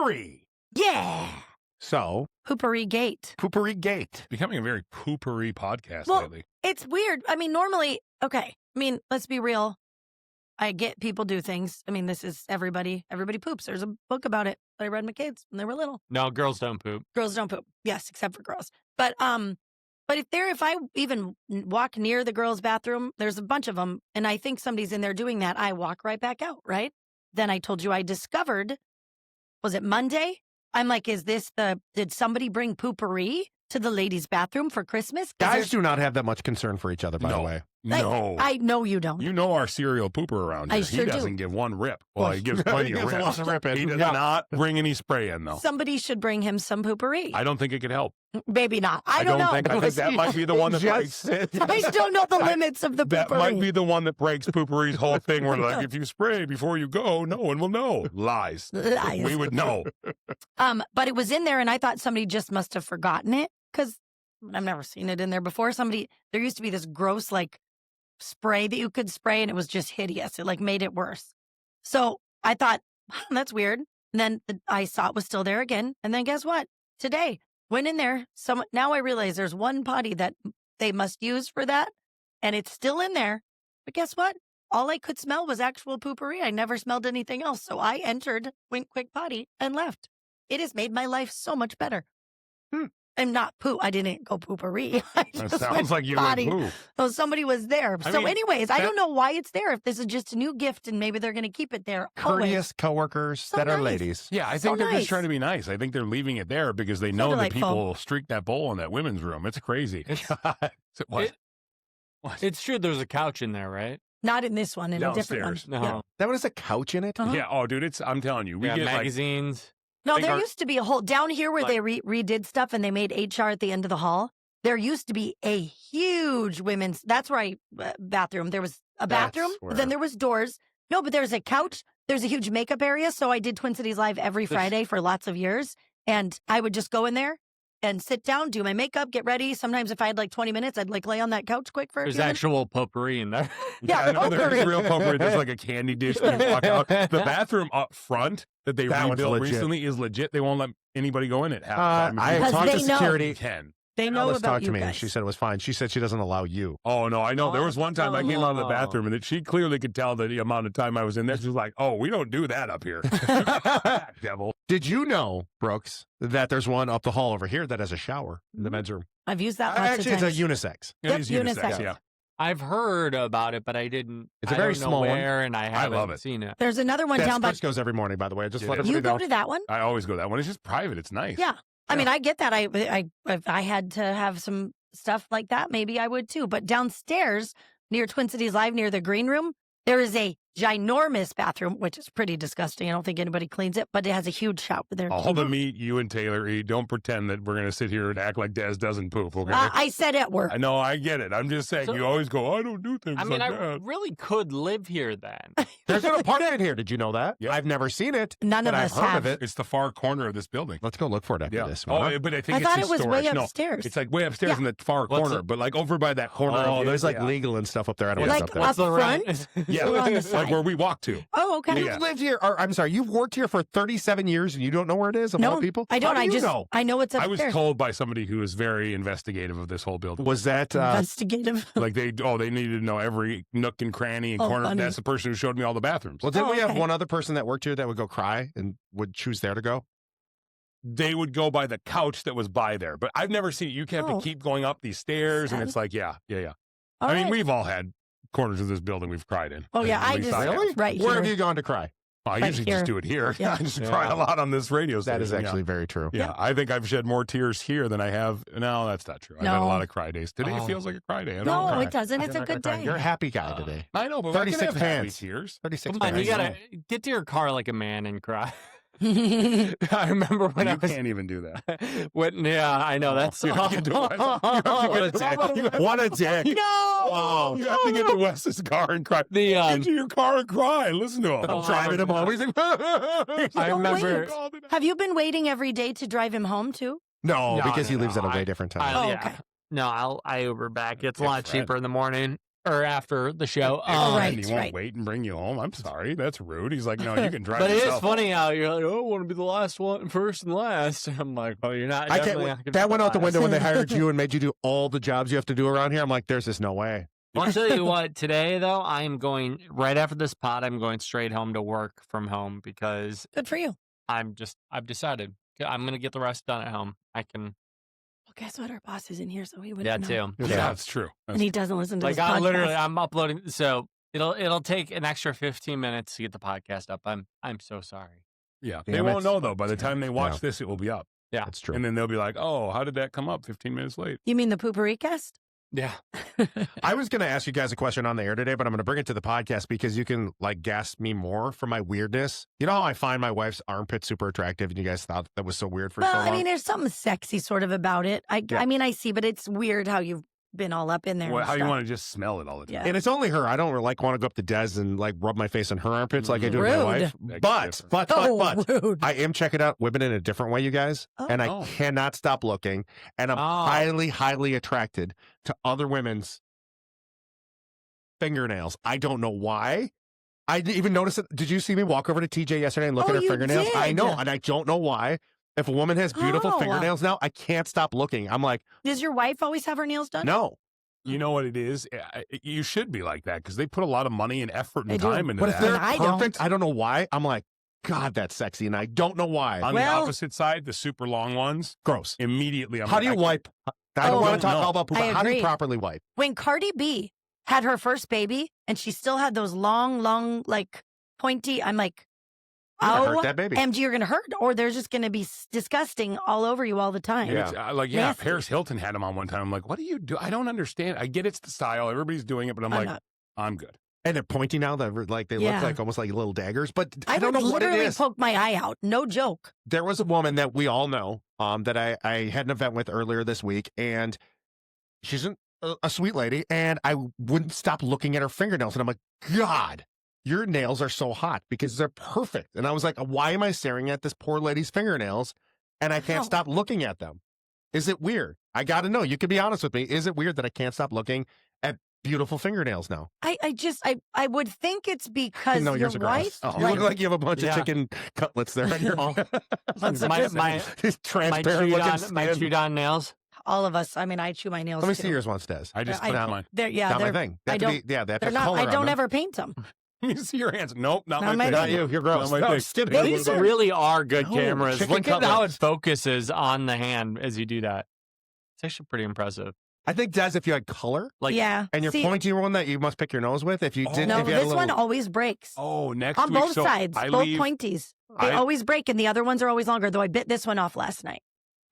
poopery. Yeah. So, Poopery gate. poopery gate. Becoming a very poopery podcast Well, lately. it's weird. I mean, normally, okay. I mean, let's be real. I get people do things. I mean, this is everybody. Everybody poops. There's a book about it that I read my kids when they were little. No, girls don't poop. Girls don't poop. Yes, except for girls. But if I even walk near the girls' bathroom, there's a bunch of them, and I think somebody's in there doing that, I walk right back out, right? Then I told you I discovered, was it Monday? I'm like, did somebody bring poopery to the ladies' bathroom for Christmas? Guys do not have that much concern for each other, by the No. way. No. I know you don't. You know our serial pooper around I here. sure he doesn't do. give one rip. Well, he gives plenty of rips. He does not bring any spray in, though. Somebody should bring him some poopery. I don't think it could help. Maybe not. I don't know. I think that might be the one that breaks. I still know the limits of the poopery. That might be the one that breaks poopery's whole thing. Where like, if you spray before you go, no one will know. Lies. Lies. We would know. But it was in there, and I thought somebody just must have forgotten it because I've never seen it in there before. There used to be this gross like spray that you could spray, and it was just hideous. It like made it worse. So I thought, that's weird. And then I saw it was still there again. And then guess what? Today, went in there. Now I realize there's one potty that they must use for that, and it's still in there. But guess what? All I could smell was actual poopery. I never smelled anything else. So I entered, went quick potty, and left. It has made my life so much better. I'm not poo. I didn't go poopery. That sounds like you went poo. So somebody was there. Anyways, I don't know why it's there. If this is just a new gift and maybe they're going to keep it there. Courteous coworkers that are ladies. Yeah, I think they're just trying to be nice. I think they're leaving it there because they know that people will streak that bowl in that women's room. It's crazy. What? It's true. There's a couch in there, right? Not in this one. In a different one. No. Yeah. That one has a couch in it? Yeah. Oh, dude, I'm telling you. We get magazines. No, there used to be a whole, down here where they redid stuff and they made HR at the end of the hall, there used to be a huge women's, that's where bathroom. There was a bathroom, but then there was doors. No, but there's a couch. There's a huge makeup area. So I did Twin Cities Live every Friday for lots of years. And I would just go in there and sit down, do my makeup, get ready. Sometimes if I had like 20 minutes, I'd like lay on that couch quick for a few minutes. Actual potpourri in there. Yeah, I know there's real potpourri. There's like a candy dish when you walk out. The bathroom up front that they rebuilt recently is legit. They won't let anybody go in it half the time. I talked to security. They know Alice about talked you to me, guys. and she said it was fine. She saed she doesn't allow you. Oh, no, I know. There was one time I came out of the bathroom, and she clearly could tell the amount of time I was in there. She was like, oh, we don't do that up here. Devil. Did you know, Brooks, that there's one up the hall over here that has a shower in the men's room? I've used that lots Actually, of times. it's a unisex. Yep, It is unisex, unisex. yeah. I've heard about it, but I didn't. It's a I very don't know small one. where, and I haven't love it. seen it. There's another one down by. Brooks goes every morning, by the way. Just let everybody You go know. to that one? I always go that one. It's just private. It's nice. Yeah. I mean, I get that. If I had to have some stuff like that, maybe I would too. But downstairs near Twin Cities Live, near the green room, there is a ginormous bathroom, which is pretty disgusting. I don't think anybody cleans it, but it has a huge shower there. All the meat you and Taylor eat. Don't pretend that we're going to sit here and act like Des doesn't poop. Okay? I said at work. I know, I get it. I'm just saying, So- you always go, I don't do things I mean, like I that. really could live here then. There's an apartment here. Did you know that? Yeah. I've never seen it. None of but us I've heard have. of it. It's the far corner of this building. Let's go look for it after Yeah. this. Oh, but I think I it's thought it was historic. way No, upstairs. it's like way upstairs Yeah. in the far What's corner, it? but like over by that corner. Oh, of there's like yeah. legal and stuff up there. I don't know Like what's up there. up front? Yeah, Or on the like side? where we walk to. Oh, okay. Yeah. You've lived here, or I'm sorry, you've worked here for 37 years and you don't know where it is of all No, people? I don't. How do I you just know? I know it's I was upstairs. told by somebody who is very investigative of this whole building. Was that Investigative. Like they needed to know every nook and cranny and Oh, corner. funny. That's the person who showed me all the bathrooms. well, didn't Oh, we have okay. one other person that worked here that would go cry and would choose there to go? They would go by the couch that was by there, but I've never seen it. You have Oh. to keep going up these stairs, and it's like, yeah. All I mean, right. we've all had corners of this building we've cried in. Oh, yeah, At I least just- have. Really? Right Where here. have you gone to cry? I Right usually here. just do it here. Yeah. I just cry a lot on this radio station. That is actually very true. Yeah, I think I've shed more tears here than I have. No, that's not true. I've had a No. lot of cry days. Today Oh. feels like a cry day. I don't No, cry. it doesn't. It's a good day. You're a happy guy today. I know, but 36 I can have happy pants. tears. 36 Come on, you pants. gotta get to your car like a man and cry. I remember when You I was. can't even do that. Yeah, I know that's. You have to get to Wes. What a dick. What a dick. No. Oh, You have to get to Wes's car and cry. The Get to your car and cry. Listen to him. Oh, driving him home. He's like, I remember. Have you been waiting every day to drive him home too? No, No, because no, he lives no, at a way I- different time. Oh, yeah. okay. No, I Uber back. It's a Good lot friend. cheaper in the morning. or after the show. Right, and he won't wait and bring you home. I'm sorry, that's rude. He's like, no, you can drive. But it is yourself. funny how you're like, oh, I want to be the last one, first and last. I'm like, well, you're not. I can't. That went out the window when they hired you and made you do all the jobs you have to do around here. I'm like, there's just no way. I'll tell you what. Today, though, I am going right after this pod. I'm going straight home to work from home because Good for you. I've decided I'm going to get the rest done at home. I can. Well, guess what? Our boss is in here, so he would. Yeah, know. too. Yeah, that's true. And he doesn't listen to Like this podcast. I'm uploading, so it'll take an extra 15 minutes to get the podcast up. I'm so sorry. Yeah, Damn they it. won't know though. By the time they watch Yeah. this, it will be up. Yeah, That's true. And then they'll be like, oh, how did that come up 15 minutes late? You mean the Poopery cast? yeah. I was going to ask you guys a question on the air today, but I'm going to bring it to the podcast because you can like gas me more for my weirdness. You know how I find my wife's armpit super attractive, and you guys thought that was so weird for so Well, long? I mean, there's something sexy sort of about it. I mean, I see, but it's weird how you've been all up in there. Well, and how you stuff. want to just smell it all the time? Yeah. And it's only her. I don't like want to go up to Des and like rub my face on her armpits like I do with my Rude. wife. That's But Oh, rude. I am checking out women in a different way, you guys, and I Oh. cannot stop looking. And I'm highly, highly attracted to other women's fingernails. I don't know why. I didn't even notice it. Did you see me walk over to TJ yesterday and look Oh, at her you fingernails? I did. know, and I don't know why. If a woman has beautiful Oh. fingernails now, I can't stop looking. I'm like, Does your wife always have her nails done? no. You know what it is? You should be like that because they put a lot of money and effort and They do. time into But if that. they're And I don't. perfect, I don't know why. I'm like, God, that's sexy, and I don't know why. On the Well- opposite side, the super long ones, Gross. immediately I'm How like, do you I wipe? I don't Oh. want to talk No. all about poop. I but How do you agree. properly wipe? When Cardi B had her first baby and she still had those long, like pointy, I'm like, I oh, hurt that baby. MG, you're going to hurt, or they're just going to be disgusting all over you all the time. And it's, yeah, Nasty. Paris Hilton had him on one time. I'm like, what do you do? I don't understand. I get it's the style. Everybody's doing it, but I'm like, not. I'm good. And they're pointy now. That like they Yeah. look like almost like little daggers. But I don't know would what it literally is. poke my eye out. No joke. There was a woman that we all know that I had an event with earlier this week, and she's a sweet lady, and I wouldn't stop looking at her fingernails, and I'm like, God, your nails are so hot because they're perfect. And I was like, why am I staring at this poor lady's fingernails, and I can't Wow. stop looking at them? Is it weird? I got to know. You can be honest with me. Is it weird that I can't stop looking at beautiful fingernails now? I would think it's because No, your yours are gross. wife. You look like you have a bunch Yeah. of chicken cutlets there. On your my transparent looking my skin. chewed on nails. All of us. I mean, I chew my nails. Let me too. see yours once, Des. I just I clicked know. mine. They're Not my they're thing. They I have to don't. be, yeah, they have to They're have not. color I on don't them. ever paint them. Let me see your hands. Nope, not Not my my thing. Not you. You're gross. Not my No, thing. skinny. Yeah, These look- really are good No, cameras. chicken Look at how it cutlets. focuses on the hand as you do that. It's actually pretty impressive. I think, Des, if you had color Like, yeah. and your See, pointy one that you must pick your nose with, if you did, No, if you had a this little, one always breaks. Oh, next On week. both so sides, I both leave, pointies. They I- always break, and the other ones are always longer. Though I bit this one off last night.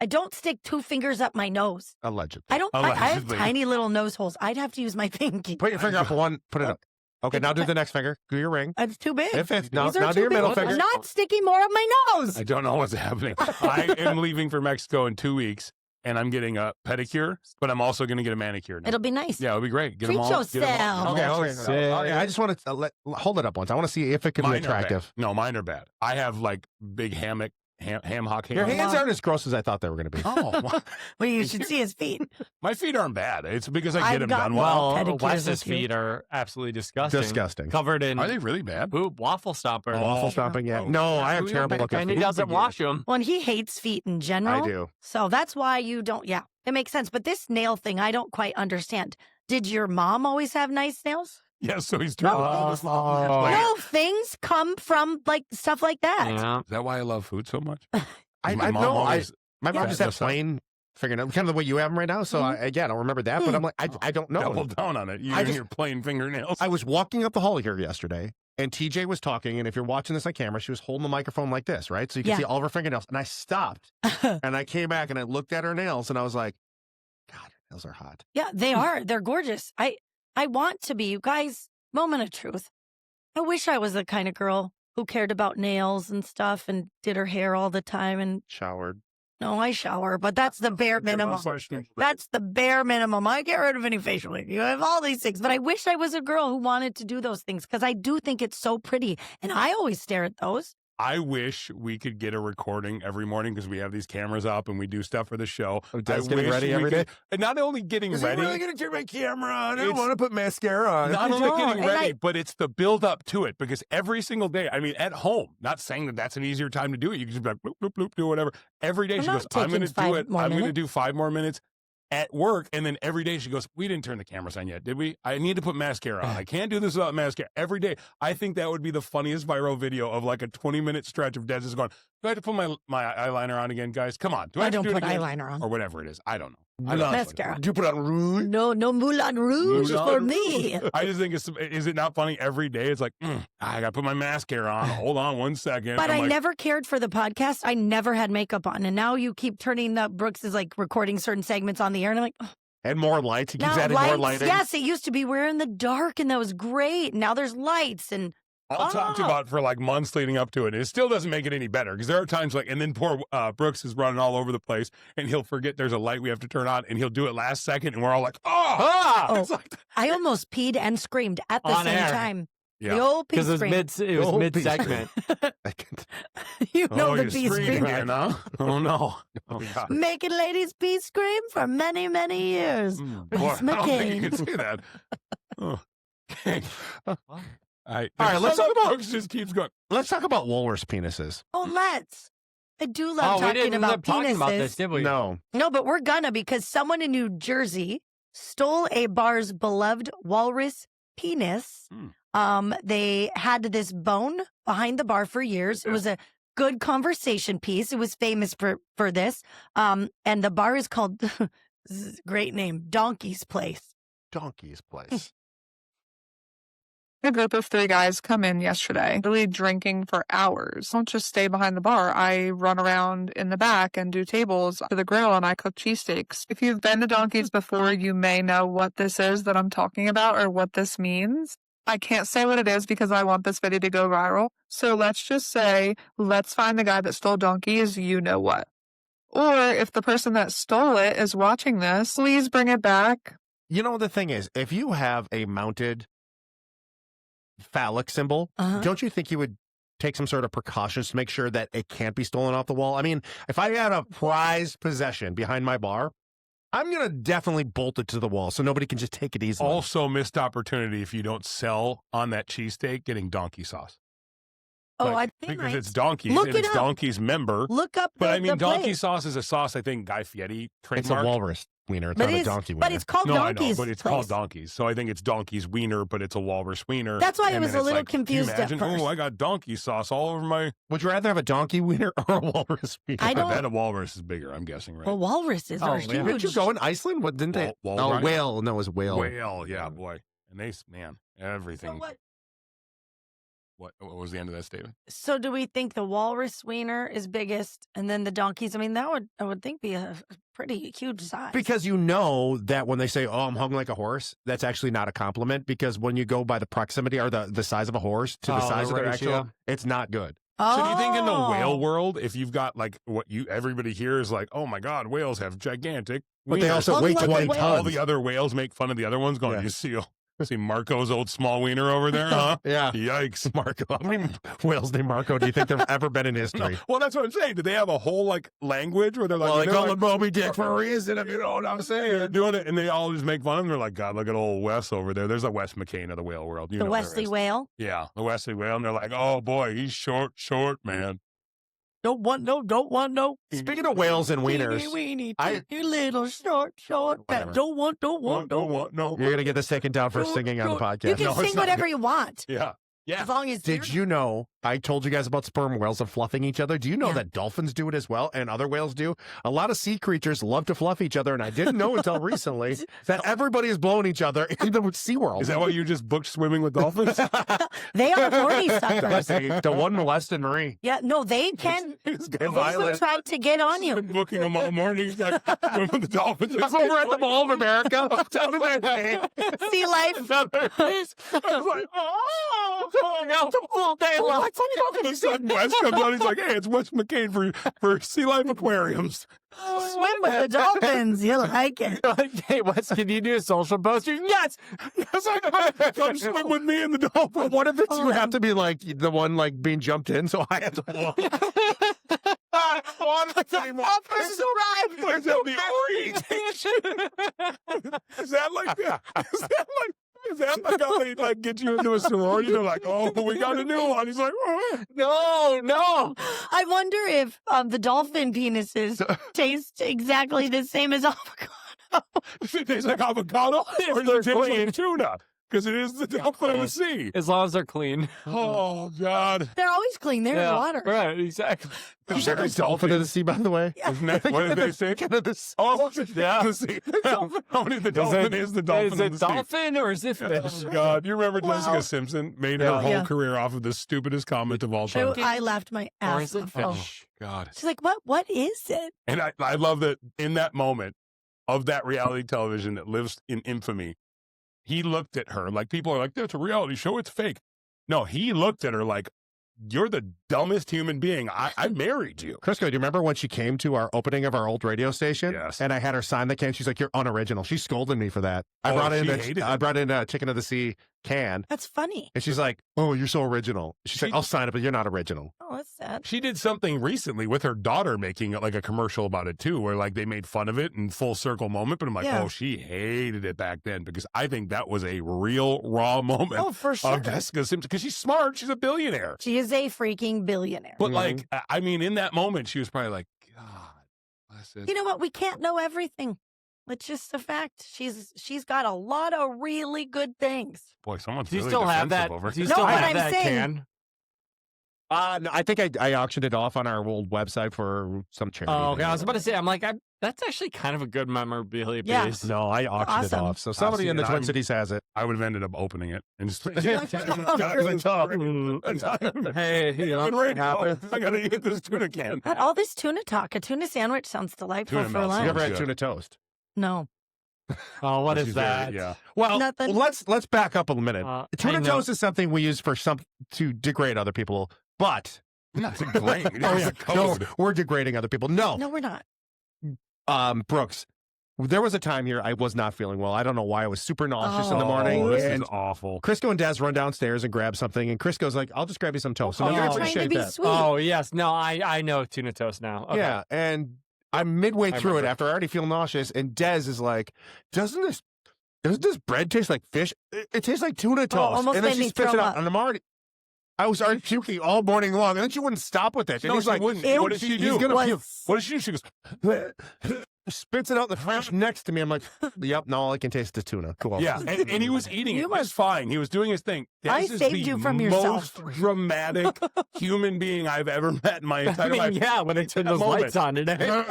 I don't stick 2 fingers up my nose. allegedly. I don't. I have Allegedly. tiny little nose holes. I'd have to use my pinky. Put your finger up one, put it up. Okay, now do the next finger. Do your ring. It's too big. Now These are do too your big. middle I'm finger. not sticking more of my nose. I don't know what's happening. I am leaving for Mexico in 2 weeks, and I'm getting a pedicure, but I'm also going to get a manicure. Now. It'll be nice. Yeah, it'll be great. Get Treat them all. Get 'em all- yourself. get 'em all. Okay. I just want to hold it up once. I want to see if it can be Mine are bad. attractive. No, mine are bad. I have like big ham hock Your hands. hands aren't as gross as I thought they were going to be. Oh, well, Well, you should see his feet. my feet aren't bad. It's because I I've get them got done well. well. well, pedicures Wes's with you. feet are absolutely disgusting. Disgusting. Covered in Are they really bad? poop, waffle stopper. Waffle stomping, yeah. No, I have We don't terrible pay looking And he feet. doesn't wash them. Well, and he hates feet in general. I do. So that's why you don't. Yeah, it makes sense. But this nail thing, I don't quite understand. Did your mom always have nice nails? Yeah, so he's turned. No, things come from like stuff like that. Yeah. Is that why I love food so much? I My mom know. always- My mom Yeah, just had that's not- plain fingernails, kind of the way you have them right now. So I don't remember that, but I'm like, I don't know. Double down on it. You I and just- your plain fingernails. I was walking up the hall here yesterday, and TJ was talking, and if you're watching this on camera, she was holding the microphone like this, right? So you can Yeah. see all of her fingernails. And I stopped, and I came back, and I looked at her nails, and I was like, God, her nails are hot. Yeah, they are. They're gorgeous. I want to be. You guys, moment of truth. I wish I was the kind of girl who cared about nails and stuff and did her hair all the time. And Showered. no, I shower, but that's the bare minimum. That's the bare minimum. I get rid of any facial hair. You have all these things, but I wish I was a girl who wanted to do those things because I do think it's so pretty, and I always stare at those. I wish we could get a recording every morning because we have these cameras up and we do stuff for the show. Des getting ready every day? And not only getting ready. I'm really going to turn my camera on. I don't want to put mascara on. Not only getting ready, but it's the build up to it because every single day, I mean, at home, not saying that that's an easier time to do it. You can just be like, bloop, bloop, bloop, do whatever. Every day she goes, I'm going to do it. I'm going to do 5 more minutes at work. And then every day she goes, we didn't turn the cameras on yet, did we? I need to put mascara on. I can't do this without mascara. Every day. I think that would be the funniest viral video of like a 20-minute stretch of Des is going, do I have to put my eyeliner on again, guys? Come on. Do I have don't to do put it again? eyeliner on. Or whatever it is. I don't know. Mascara. Do you put on rouge? No Moulin Rouge for me. I just think is it not funny every day? It's like, I got to put my mascara on. Hold on 1 second. But I like, never cared for the podcast. I never had makeup on. And now you keep turning up. Brooks is like recording certain segments on the air. And I'm like, oh. And more lights. He keeps Now adding more lighting. Yes, it used to be we're in the dark and that was great. Now there's lights and I'll talk about for like months leading up to it. It still doesn't make it any better because there are times like, and then poor Brooks is running all over the place and he'll forget there's a light we have to turn on and he'll do it last second and we're all like, It's like, I almost peed and screamed at the On same air. time. Yeah. The old pee Because scream. it was mid-segment. You know the you pee scream scream. again, huh? Oh, no. Oh, God. Making ladies pee scream for many, many years. Boy, Wes I don't think you McCain. can say that. Oh. Okay. All right, let's talk about- Brooks just keeps going. Let's talk about walrus penises. Oh, let's. I do love we talking didn't end about up talking about this, penises. did we? No. No, but we're gonna because someone in New Jersey stole a bar's beloved walrus penis. They had this bone behind the bar for years. It was a good conversation piece. It was famous for this. And the bar is called, great name, Donkey's Place. Donkey's Place. A group of 3 guys come in yesterday, really drinking for hours. I don't just stay behind the bar. I run around in the back and do tables to the grill and I cook cheesesteaks. If you've been to Donkeys before, you may know what this is that I'm talking about or what this means. I can't say what it is because I want this video to go viral. So let's just say, let's find the guy that stole Donkeys, you know what. Or if the person that stole it is watching this, please bring it back. You know, the thing is, if you have a mounted phallic symbol, don't you think you would take some sort of precautions to make sure that it can't be stolen off the wall? I mean, if I had a prized possession behind my bar, I'm going to definitely bolt it to the wall so nobody can just take it easily. Also, missed opportunity if you don't sell on that cheesesteak getting donkey sauce. Oh, Like, I think because it's Donkeys Look and it it's up. Donkey's member. Look up But I mean, the donkey place. sauce is a sauce I think Guy Fieri trademarked. It's a walrus wiener. It's But not a it's- donkey wiener. But it's called No, Donkey's I know, but it's Place. called Donkeys. So I think it's Donkey's wiener, but it's a walrus wiener. That's why I And was then a it's little like, can you confused at imagine? first. Oh, I got donkey sauce all over my. Would you rather have a donkey wiener or a walrus wiener? I I don't- bet a walrus is bigger. I'm guessing, right? Well, walruses are yeah. Didn't you huge. go in Iceland? What didn't they? Wal- Oh, right? whale. No, it was whale. Whale, yeah, boy. And they, man, everything. So What was the end of that statement? So do we think the walrus wiener is biggest and then the donkeys? I mean, that would, I would think, be a pretty huge size. Because you know that when they say, oh, I'm hung like a horse, that's actually not a compliment because when you go by the proximity or the size of a horse to the Oh, size the of their ratio. actual, it's not good. So do you think in the Oh. whale world, if you've got like what you everybody here is like, oh my God, whales have gigantic, But they wieners. also Oh, weigh like a 20 whale. all tons. the other whales make fun of the other ones, going, Yeah. you see Marco's old small wiener over there, huh? Yeah. Yikes. Marco. How many whales named Marco do you think there have ever been in No. history? Well, that's what I'm saying. Do they have a whole like language where they're like, Well, they they're call like- him Moby Dick for a reason, if you know what I'm saying. they're doing it, and they all just make fun of them. They're like, God, look at old Wes over there. There's a Wes McCain of the whale world. You The know there Wesley is. whale? Yeah, the Wesley whale. And they're like, oh boy, he's short, man. Don't want no. Speaking of whales and wieners, Weenie, I- you little short, Whatever. don't want. No. you're going to get this taken down for Don't- singing on the don't- podcast. You can No, it's sing not whatever good. you want. Yeah. Yeah. As long as Did you know, I told you guys about sperm whales and fluffing each other. Do you know Yeah. that dolphins do it as well and other whales do? A lot of sea creatures love to fluff each other, and I didn't know until recently that everybody is blowing each other in the SeaWorld. Is that why you just booked swimming with dolphins? they are horny suckers. The one molested Marie. Yeah, no, they can. He's They violent. will try to get on you. been booking them all morning. He's got swim with the dolphins. I'm over at the Mall of America. Tell me See life. another face. I was like, oh, going out the full day long. like funny dolphin. And sudden Wes comes on. He's like, hey, it's Wes McCain for Sea Life Aquariums. Swim with the dolphins. You'll like it. Hey, Wes, can you do a social poster? Yes. Come swim with me and the dolphin. What if it's you have to be like the one like being jumped in, so I have to walk. This is right. Is that the orientation? Is that like that? Is that like how they like get you into a sorority? They're like, oh, we got a new one. He's like, oh. No. I wonder if the dolphin penises taste exactly the same as avocado. Does it taste like avocado or does it taste like tuna? Because it is the dolphin of the sea. As long as they're clean. Oh, God. They're always clean. They're in water. Right, exactly. You said a dolphin of the sea, by the way. Isn't that, what did they say? Oh, yeah. How many of the dolphin is the dolphin Is of it the sea? dolphin or is it fish? Oh, God. You remember Jessica Simpson made her whole career off of the stupidest comment of all time? I laughed my Or ass is it off. fish? Oh. God. She's like, what is it? And I love that in that moment of that reality television that lives in infamy, he looked at her like people are like, that's a reality show. It's fake. No, he looked at her like, you're the dumbest human being. I married you. Crisco, do you remember when she came to our opening of our old radio station? Yes. And I had her sign the can. She's like, you're unoriginal. She scolded me for that. I hated brought in a Chicken of the Sea can. That's funny. And she's like, oh, you're so original. She's like, I'll sign it, but you're not original. Oh, that's sad. She did something recently with her daughter making like a commercial about it too, where like they made fun of it in full circle moment. But I'm like, Yeah. oh, she hated it back then because I think that was a real raw moment Oh, for sure. of Jessica Simpson because she's smart. She's a billionaire. She is a freaking billionaire. But like, I mean, in that moment, she was probably like, God, bless it. You know what? We can't know everything. It's just a fact. She's got a lot of really good things. Boy, someone's Do you really still have defensive that? over Do you it. No, still but have I'm that saying- can? No, I think I auctioned it off on our old website for some charity. Oh, okay. I was about to say, I'm like, that's actually kind of a good memorabilia Yeah. piece. No, I auctioned it Awesome. off. So somebody see in the it. Twin I'm- Cities has it. I would have ended up opening it and just Hey, you know, I gotta eat this tuna can. God, all this tuna talk. A tuna sandwich sounds delightful Tuna for melts. You lunch. ever had good. tuna toast? No. oh, what is She's very- that? Yeah. Well, Nothing. let's back up a minute. I Tuna know. toast is something we use for to degrade other people, but Not degrading. oh It's yeah, a code. no, we're degrading other people. No, No, we're not. Brooks, there was a time here I was not feeling well. I don't know why. I was super nauseous in the Oh, morning. Oh, this and is awful. Crisco and Des run downstairs and grab something, and Crisco's like, "I'll just grab you some toast." And Oh, I you're trying to appreciate be that. sweet. Oh, yes. No, I know tuna toast now. Okay. Yeah, and I'm midway I through it remember. after I already feel nauseous, and Des is like, Doesn't this bread taste like fish? It tastes like tuna toast." almost and then made she me spits it throw out, up. and I was already puking all morning long, and then she wouldn't stop with it. And No, he's she like, wouldn't. Ew, What did she he's do? gonna puke. What did she do? She goes, Spits it out in the trash next to me. I'm like, yep, no, all I can taste is tuna. Cool. yeah, and he was eating You it just fine. He was doing his thing. I This is saved the you from yourself. most dramatic human being I've ever met in my I entire mean, life. yeah, when they turn those Moment. lights on today.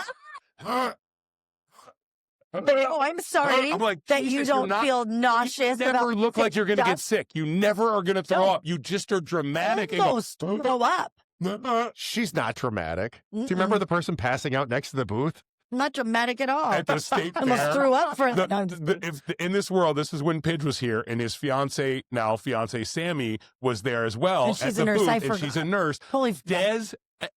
Oh, I'm sorry I'm like, that you Jesus, you're don't not- feel nauseous. You never about look like you're going to get stuff. sick. You never are going to throw No. up. You just are dramatic. and go, Almost throw up. She's not dramatic. Do you remember the person passing out next to the booth? Not dramatic at all. At the state I almost fair. threw up for The- no, in this world, this is when Pidge was here, and his now fiance Sammy was there as well. And she's at the a nurse, booth, I and she's forgot. a nurse. Holy Des,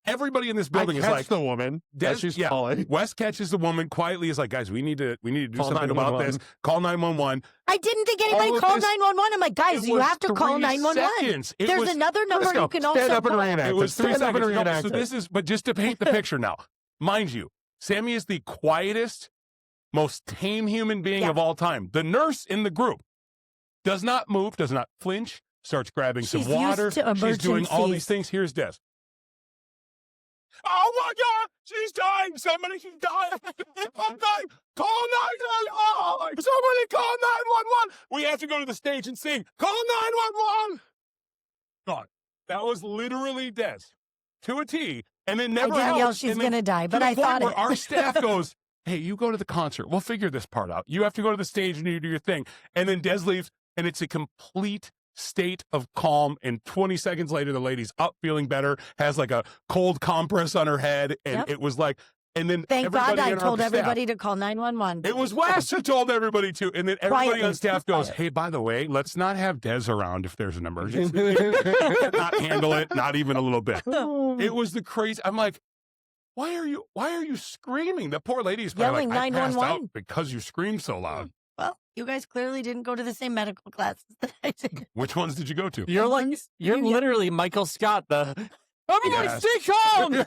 everybody in this building I is catch like, the woman. Des, She's yeah. falling. Wes catches the woman quietly. Is like, guys, we need to do Call something about 911. this. Call 911. I didn't think All anybody of called this- 911. I'm like, guys, It you was have to call 3 911. seconds. It There's was- another number Let's go. you can Stand also up and call. reenact It was 3 Stand up and seconds. No, reenact so it. this is, but just to paint the picture now, mind you, Sammy is the quietest, most tame human being Yeah. of all time. The nurse in the group does not move, does not flinch, starts grabbing She's some water. used to She's doing all emergencies. these things. Here's Des. Oh my God, she's dying. Somebody, she's dying. I'm dying. Call 911. Somebody call 911. We have to go to the stage and sing. Call 911. God, that was literally Des to a T. And then I never didn't yell helped. she's And then going to die, to but the I point thought where it. our staff goes, hey, you go to the concert. We'll figure this part out. You have to go to the stage and you do your thing. And then Des leaves, and it's a complete state of calm. And 20 seconds later, the lady's up, feeling better, has like a cold compress on her head. And Yep. it was like, And then Thank God I in our told staff- everybody to call 911. It was Wes who told everybody to. And then everybody Quietly. on staff goes, hey, by the way, let's not have Des around if there's an emergency. Not handle it, not even a little bit. It was the crazy. I'm like, why are you screaming? The poor lady's probably Yelling like, I passed 911. out because you screamed so loud. Well, you guys clearly didn't go to the same medical classes that I did. Which ones did you go to? You're literally Michael Scott, everybody Yes. stay calm.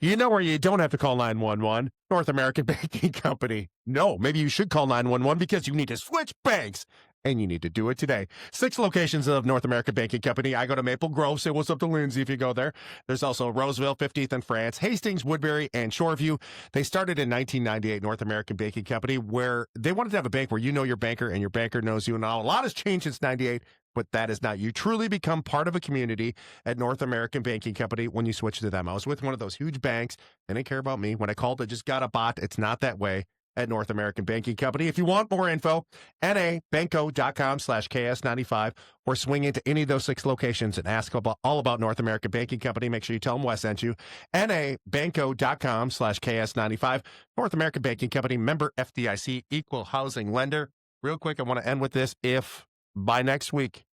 You know where you don't have to call 911? North American Banking Company. No, maybe you should call 911 because you need to switch banks. And you need to do it today. 6 locations of North American Banking Company. I go to Maple Grove. Say what's up to Lindsay if you go there. There's also Roseville, 15th and France, Hastings, Woodbury, and Shoreview. They started in 1998, North American Banking Company, where they wanted to have a bank where you know your banker and your banker knows you. And a lot has changed since 98, but that is not. You truly become part of a community at North American Banking Company when you switch to them. I was with one of those huge banks. They didn't care about me. When I called, I just got a bot. It's not that way at North American Banking Company. If you want more info, nabanco.com/KS95 or swing into any of those 6 locations and ask all about North American Banking Company. Make sure you tell them Wes sent you. nabanco.com/KS95. North American Banking Company, member FDIC, equal housing lender. Real quick, I want to end with this. If by next week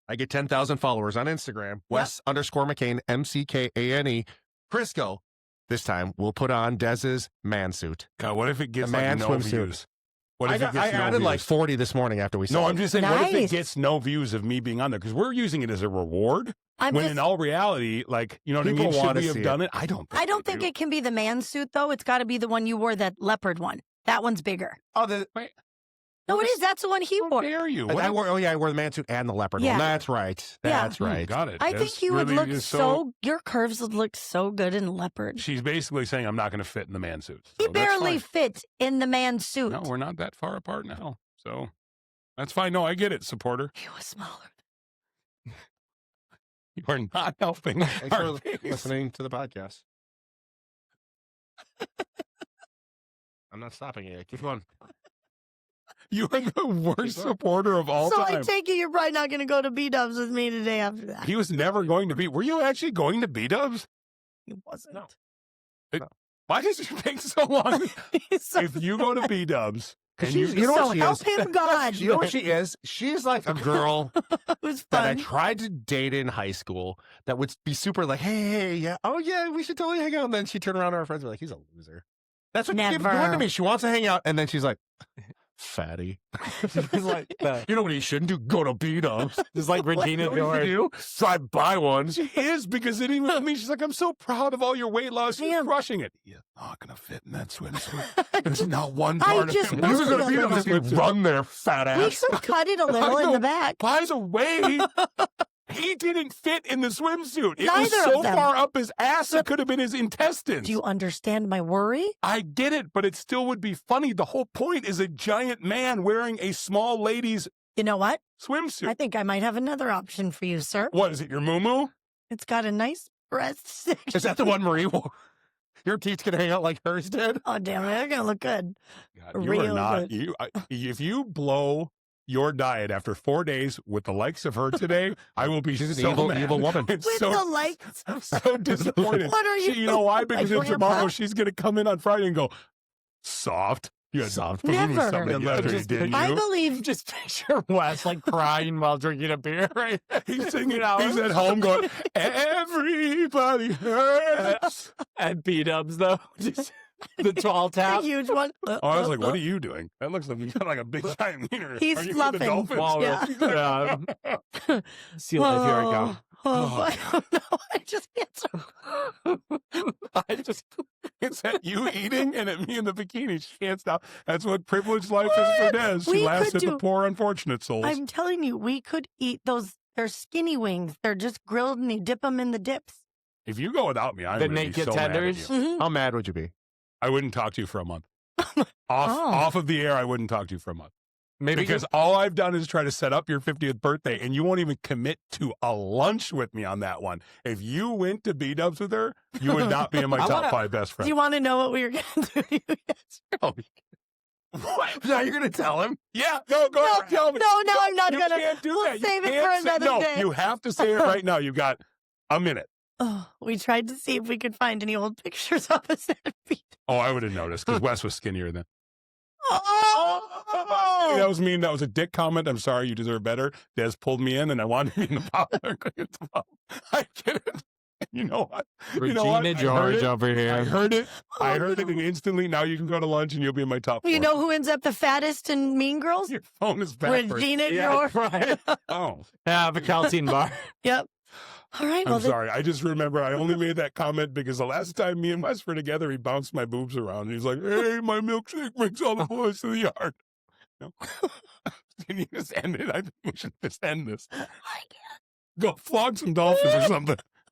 I get 10,000 followers on Instagram, Wes_McCain, MCKANE, Crisco, this time, we'll put on Dez's man suit. God, what if it gets A man no swimsuit. views? What if it I gets no added views? like 40 this morning after we saw No, it. I'm just saying, what if it Nice. gets no views of me being on there? Because we're using it as a reward. When in all reality, like, you know what I People mean? Should wanna we have see done it? I don't think I don't we think do. it can be the man suit, though. It's got to be the one you wore, that leopard one. That one's bigger. Oh, No, it is. That's the one he How wore. dare you? I wore the man suit and the leopard Yeah. one. That's right. That's right. Got it. I Des think you would really look is so. Your curves would look so good in leopard. She's basically saying I'm not going to fit in the man suit. He So that's barely fine. fit in the man suit. No, we're not that far apart now. So that's fine. No, I get it, supporter. He was smaller. You are not helping. Thanks our for case. listening to the podcast. I'm not stopping you. Keep going. You are the worst supporter of all So time. I take it you're probably not going to go to B-dubs with me today after that. He was never going to be. Were you actually going to B-dubs? He wasn't. No. Why does it take so long? He's so If you go to B-dubs, and She's- you you know so what she help is? him God. You know what she is? She's like a girl It was that I fun. tried to date in high school that would be super like, hey, yeah, oh yeah, we should totally hang out. And then she'd turn around to her friends and be like, he's a loser. That's what she keeps doing to Never. me. She wants to hang out, and then she's like, fatty. It's like the, You know what you shouldn't do? Go to beat-ups. just like Regina What do you George. do? Drive by one. She is, because it even, I mean, she's like, I'm so proud of all your weight loss. You're Damn. crushing it. You're not going to fit in that swimsuit. There's not one I part just of it. know You This go is to beat-ups. Just run there, fat We ass. could cut it a little in the back. By the way, he didn't fit in the swimsuit. It was Neither of so them. far up his ass, it could have been his intestines. Do you understand my worry? I get it, but it still would be funny. The whole point is a giant man wearing a small lady's You know what? swimsuit. I think I might have another option for you, sir. What is it, your moo-moo? It's got a nice breast section. Is that the one Marie wore? Your teeth can hang out like hers did? Oh, damn it. They're going to look good. God, you Real are not. good. If you blow your diet after 4 days with the likes of her today, I will be She's an so evil, mad. evil woman. It's With so, the lights. so disappointed. What are you You know why? doing, Because my then tomorrow grandpa? she's going to come in on Friday and go, soft. You had Soft. Never. something yesterday, Just- didn't I you? believe Just picture Wes like crying while drinking a beer, right? He's singing. You know, He's at home going, everybody hurts. at B-dubs though. Just the tall a tap. huge one. Oh, I was like, what are you doing? That looks like you got like a big giant wiener. He's Are you with fluffing. the Dolphins? Walrus. Yeah. See you later. Here I go. Oh, I don't know. I just can't. I just It's at you eating and at me in the bikini. She can't stop. That's what privileged life is for Des. She We laughs could at the do- poor unfortunate souls. I'm telling you, we could eat those. They're skinny wings. They're just grilled and you dip them in the dips. If you go without me, I'm The gonna be naked so mad at tenders? you. Mhm. How mad would you be? I wouldn't talk to you for a month. Oh. Off of the air, I wouldn't talk to you for a month. maybe Because all I've done is try to set up your 50th birthday, and you won't even commit to a lunch with me on that one. If you went to B-dubs with her, you would not be in my I top wanna- 5 best Do friends. you want to know what we were going to do? Yes. What? Now you're going to tell him? Yeah, no, go ahead, tell me. No, I'm not you going to. can't do We'll that. You save it can't for say- another no, day. you have to say it right now. You got a minute. Oh, we tried to see if we could find any old pictures of us at Pete. Oh, I would have noticed because Wes was skinnier then. Oh! That was mean. That was a dick comment. I'm sorry. You deserve better. Des pulled me in, and I wanted to be in the parlor. I get it. You know what? Regina George over here. I heard it. I heard it, and instantly, now you can go to lunch, and you'll be in my top 4. You know who ends up the fattest in Mean Girls? Your phone is backwards. Regina Yeah, George. right. Oh. Yeah, the calcium bar. Yep. All right. I'm Well, sorry. I just remember I only made that comment because the last time me and Wes were together, he bounced my boobs around. And he's like, hey, my milkshake brings all the boys to the yard. No. Can you just end it? I think we should just end this. I can't. Go flog some dolphins or something.